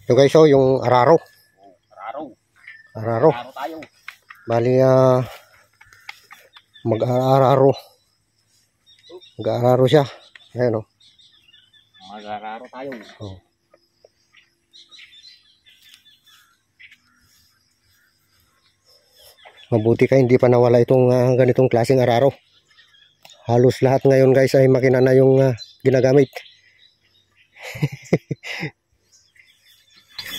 Yung guys, oh, yung araro. Araro. Tayo. Bali, mag-araro. Mag-araro siya. Ayan, oh. Mag-araro tayo. Oh. Mabuti ka hindi pa nawala itong ganitong klaseng araro. Halos lahat ngayon guys ay makina na yung ginagamit.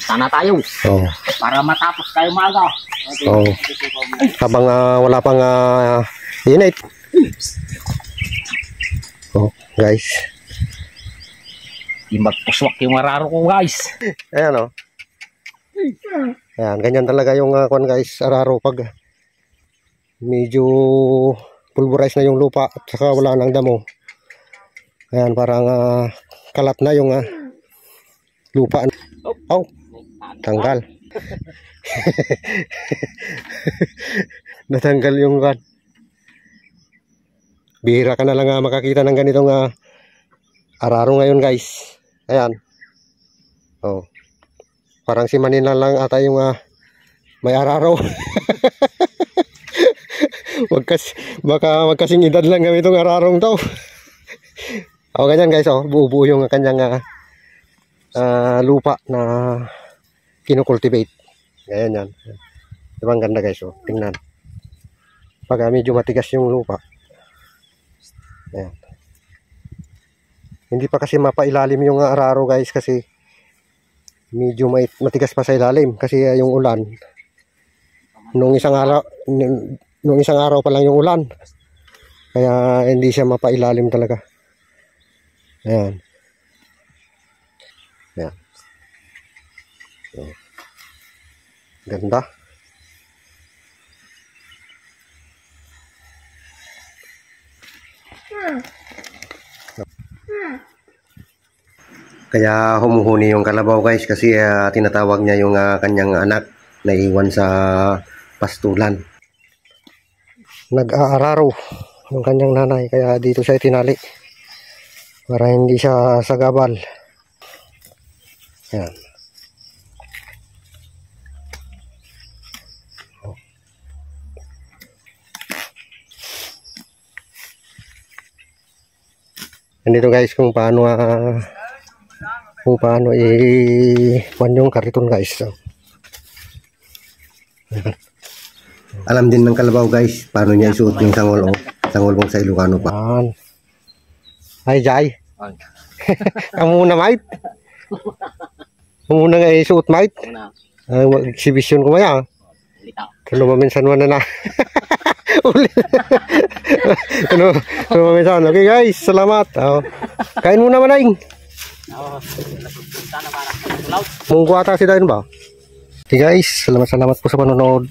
Sana tayo. Oh. Para matapos tayo maaga. Oh. Habang wala pang init. Oh, guys. Di magpuswak yung araro ko guys. Ayan, oh. Ayan, ganyan talaga yung guys, araro pag medyo pulverize na yung lupa at saka wala nang damo. Ayan, parang kalat na yung lupa. Oh, tanggal. Natanggal yung bihira ka na lang makakita ng ganitong araro ngayon guys. Ayan. Oh. Parang si Manila lang ata yung may araro. Baka magkasing edad lang kami itong ararong to. O ganyan guys, oh, buo-buo yung kanyang lupa na kinukultivate. Ganyan yan. Diba ang ganda guys, oh, tingnan. Pag medyo matigas yung lupa. Ayan. Hindi pa kasi mapailalim yung araro guys kasi medyo matigas pa sa ilalim kasi yung ulan. Nung isang araw pa lang yung ulan. Kaya hindi siya mapailalim talaga. Ayan. Ayan. So, ganda. Kaya humuhuni yung kalabaw guys kasi tinatawag niya yung kanyang anak na iwan sa pastulan. Nag-aararo yung kanyang nanay kaya dito siya tinali para hindi siya sagabal. Ayan. Nandito guys kung paano yung kariton guys. So, alam din ng kalabaw guys paano niya isuot yung sangol sangolbong sa Ilocano pa. Ay Jai. Kamu muna mate. Kamu muna nga isuot mate. Exhibition ko maya. Kalau maminsan na. Ano maminsan. Okay guys, salamat. Kain muna manaing. Munggo ata si Dain ba? Okay guys, salamat po sa panonood.